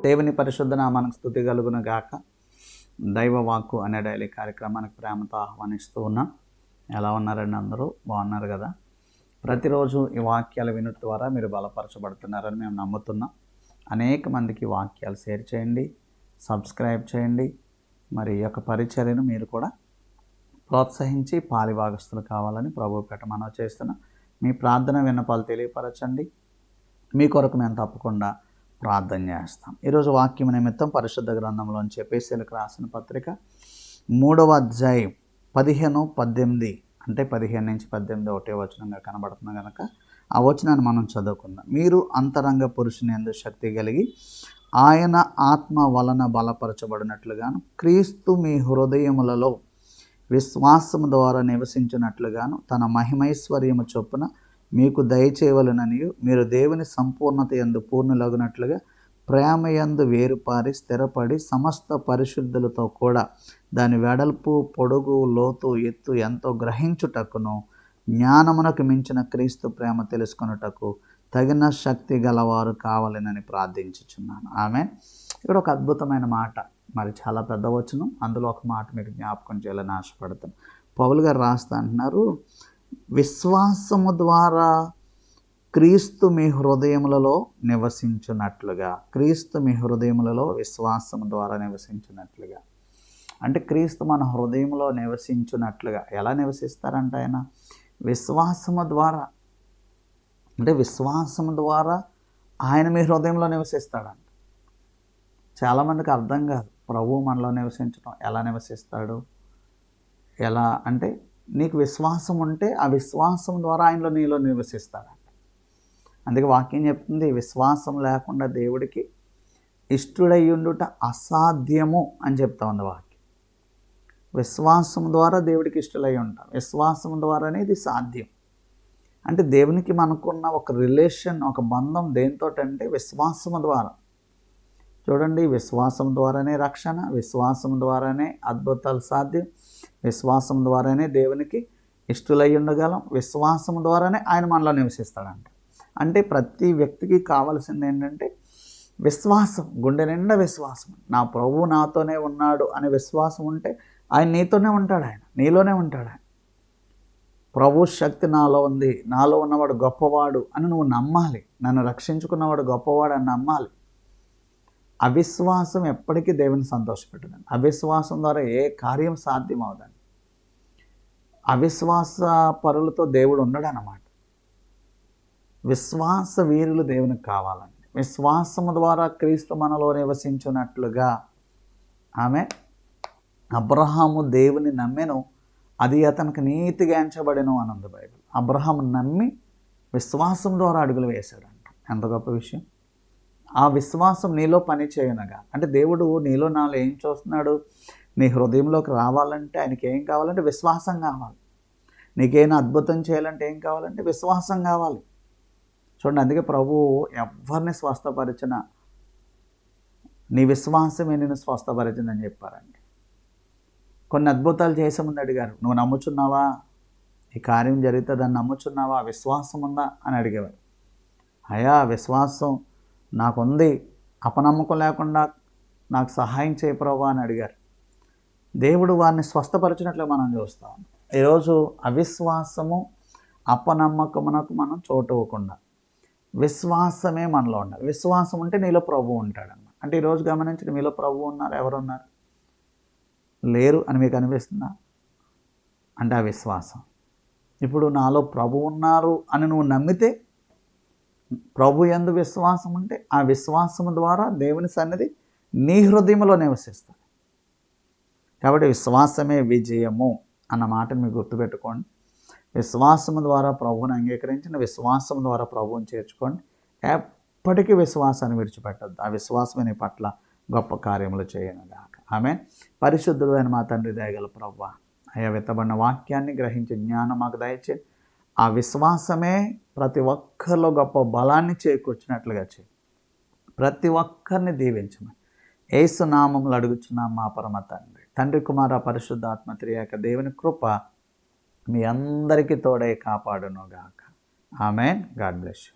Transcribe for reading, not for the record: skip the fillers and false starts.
దేవుని పరిశుద్ధ నామానికి స్తుతి కలుగును గాక. దైవవాక్కు అనే డైలీ కార్యక్రమానికి ప్రేమతో ఆహ్వానిస్తూ ఉన్నా. ఎలా ఉన్నారండి? అందరూ బాగున్నారు కదా? ప్రతిరోజు ఈ వాక్యాలు వినడం ద్వారా మీరు బలపరచబడుతున్నారని మేము నమ్ముతున్నాం. అనేక మందికి వాక్యాలు షేర్ చేయండి, సబ్స్క్రైబ్ చేయండి. మరి ఈ యొక్క పరిచర్యను మీరు కూడా ప్రోత్సహించి పాలిభాగస్తులు కావాలని ప్రభువు పేట మనవి చేస్తున్నా. మీ ప్రార్థన విన్నపాలు తెలియపరచండి. మీ కొరకు మేము తప్పకుండా ప్రార్థన చేస్తాం. ఈరోజు వాక్యం నిమిత్తం పరిశుద్ధ గ్రంథంలోంచి ఎఫెసీయులకు రాసిన పత్రిక 3వ అధ్యాయం 15, 18 అంటే 15 నుంచి 18 ఒకటే వచనంగా కనబడుతుంది కనుక ఆ వచనాన్ని మనం చదువుకుందాం. మీరు అంతరంగ పురుషుని యందు శక్తి కలిగి ఆయన ఆత్మ వలన బలపరచబడినట్లుగాను క్రీస్తు మీ హృదయములలో విశ్వాసము ద్వారా నివసించినట్లుగాను తన మహిమైశ్వర్యము చొప్పున మీకు దయచేయవలననియు మీరు దేవుని సంపూర్ణత యందు పూర్ణులగునట్లుగా ప్రేమ యందు వేరుపారి స్థిరపడి సమస్త పరిశుద్ధులతో కూడా దాని వెడల్పు, పొడుగు, లోతు, ఎత్తు ఎంతో గ్రహించుటకును జ్ఞానమునకు మించిన క్రీస్తు ప్రేమ తెలుసుకొనుటకు తగిన శక్తి గలవారు కావాలనని ప్రార్థించుచున్నాను. ఆమేన్. ఇక్కడ ఒక అద్భుతమైన మాట, మరి చాలా పెద్ద వచనం, అందులో ఒక మాట మీకు జ్ఞాపకం చేయాలని ఆశపడతాను. పౌలు గారు రాస్తా అంటున్నారు, విశ్వాసము ద్వారా క్రీస్తు మీ హృదయములలో నివసించున్నట్లుగా. క్రీస్తు మీ హృదయములలో విశ్వాసము ద్వారా నివసించినట్లుగా అంటే క్రీస్తు మన హృదయంలో నివసించున్నట్లుగా. ఎలా నివసిస్తారంట ఆయన? విశ్వాసము ద్వారా. అంటే విశ్వాసము ద్వారా ఆయన మీ హృదయంలో నివసిస్తాడంట. చాలామందికి అర్థం కాదు ప్రభువు మనలో నివసించడం. ఎలా నివసిస్తాడు? ఎలా అంటే నీకు విశ్వాసం ఉంటే ఆ విశ్వాసం ద్వారా ఆయనలో నీలో నివసిస్తాడంట. అందుకే వాక్యం చెప్తుంది, విశ్వాసం లేకుండా దేవుడికి ఇష్టుడై ఉండుట అసాధ్యము అని చెప్తా ఉంది వాక్యం. విశ్వాసం ద్వారా దేవుడికి ఇష్టలై ఉంటాం. విశ్వాసం ద్వారానే ఇది సాధ్యం. అంటే దేవునికి మనకున్న ఒక రిలేషన్, ఒక బంధం దేనితోటంటే విశ్వాసము ద్వారా. చూడండి, విశ్వాసం ద్వారానే రక్షణ, విశ్వాసం ద్వారానే అద్భుతాలు సాధ్యం, విశ్వాసం ద్వారానే దేవునికి ఇష్టలై ఉండగలం, విశ్వాసం ద్వారానే ఆయన మనలో నివసిస్తాడంట. అంటే ప్రతి వ్యక్తికి కావాల్సింది ఏంటంటే విశ్వాసం, గుండె నిండా విశ్వాసం. నా ప్రభువు నాతోనే ఉన్నాడు అనే విశ్వాసం ఉంటే ఆయన నీతోనే ఉంటాడు, ఆయన నీలోనే ఉంటాడు. ఆయన ప్రభు శక్తి నాలో ఉంది, నాలో ఉన్నవాడు గొప్పవాడు అని నువ్వు నమ్మాలి. నన్ను రక్షించుకున్నవాడు గొప్పవాడు అని నమ్మాలి. అవిశ్వాసం ఎప్పటికీ దేవుని సంతోషపెట్టదండి. అవిశ్వాసం ద్వారా ఏ కార్యం సాధ్యం అవదండి. అవిశ్వాస పరులతో దేవుడు ఉండడు అన్నమాట. విశ్వాస వీరులు దేవునికి కావాలండి. విశ్వాసము ద్వారా క్రీస్తు మనలో నివసించున్నట్లుగా. ఆమె అబ్రహాము దేవుని నమ్మెను, అది అతనికి నీతిగా ఎంచబడెను అని ఉంది బైబిల్. అబ్రహాము నమ్మి విశ్వాసం ద్వారా అడుగులు వేశాడంట. ఎంత గొప్ప విషయం! ఆ విశ్వాసం నీలో పని చేయనగా. అంటే దేవుడు నీలో నాలో ఏం చూస్తున్నాడు? నీ హృదయంలోకి రావాలంటే ఆయనకి ఏం కావాలంటే విశ్వాసం కావాలి. నీకేమైనా అద్భుతం చేయాలంటే ఏం కావాలంటే విశ్వాసం కావాలి. చూడండి, అందుకే ప్రభువు ఎవరిని స్వస్థపరిచిన నీ విశ్వాసమే నేను స్వస్థపరిచిందని చెప్పారండి. కొన్ని అద్భుతాలు చేసే ముందు అడిగారు, నువ్వు నమ్ముచున్నావా? ఈ కార్యం జరిగితే దాన్ని నమ్ముచున్నావా? విశ్వాసం ఉందా అని అడిగేవారు. అయ్యా, విశ్వాసం నాకుంది, అపనమ్మకం లేకుండా నాకు సహాయం చేయ ప్రభువా అని అడిగారు. దేవుడు వారిని స్వస్థపరిచినట్లు మనం చూస్తాం. ఈరోజు అవిశ్వాసము, అపనమ్మకమునకు మనం చోటు ఇవ్వకుండా విశ్వాసమే మనలో ఉండాలి. విశ్వాసం ఉంటే నీలో ప్రభువు ఉంటాడన్నమాట. అంటే ఈరోజు గమనించండి, మీలో ప్రభువు ఉన్నారు, ఎవరున్నారు? లేరు అని మీకు అనిపిస్తుందా? అంటే ఆ విశ్వాసం. ఇప్పుడు నాలో ప్రభువు ఉన్నారు అని నువ్వు నమ్మితే, ప్రభు యందు విశ్వాసం ఉంటే ఆ విశ్వాసము ద్వారా దేవుని సన్నిధి నీ హృదయంలో నివసిస్తుంది. కాబట్టి విశ్వాసమే విజయము అన్న మాటను మీకు గుర్తుపెట్టుకోండి. విశ్వాసము ద్వారా ప్రభువుని అంగీకరించిన, విశ్వాసం ద్వారా ప్రభువుని చేర్చుకోండి. ఎప్పటికీ విశ్వాసాన్ని విడిచిపెట్టద్దు. ఆ విశ్వాసమే నీ పట్ల గొప్ప కార్యములు చేయనుగాక. ఆమేన్. పరిశుద్ధుడు అయిన మా తండ్రి, దయగల ప్రభువా, అయ్యా విత్తబడిన వాక్యాన్ని గ్రహించే జ్ఞానం మాకు దయచేయండి. ఆ విశ్వాసమే ప్రతి ఒక్కరిలో గొప్ప బలాన్ని చేకూర్చినట్లుగా చేయి. ప్రతి ఒక్కరిని దీవించమని యేసు నామములో అడుగుచున్నాం మా పరమ తండ్రి. తండ్రి, కుమార, పరిశుద్ధాత్మ త్రియేక దేవుని కృప మీ అందరికీ తోడై కాపాడునుగాక. ఆమేన్. God bless you.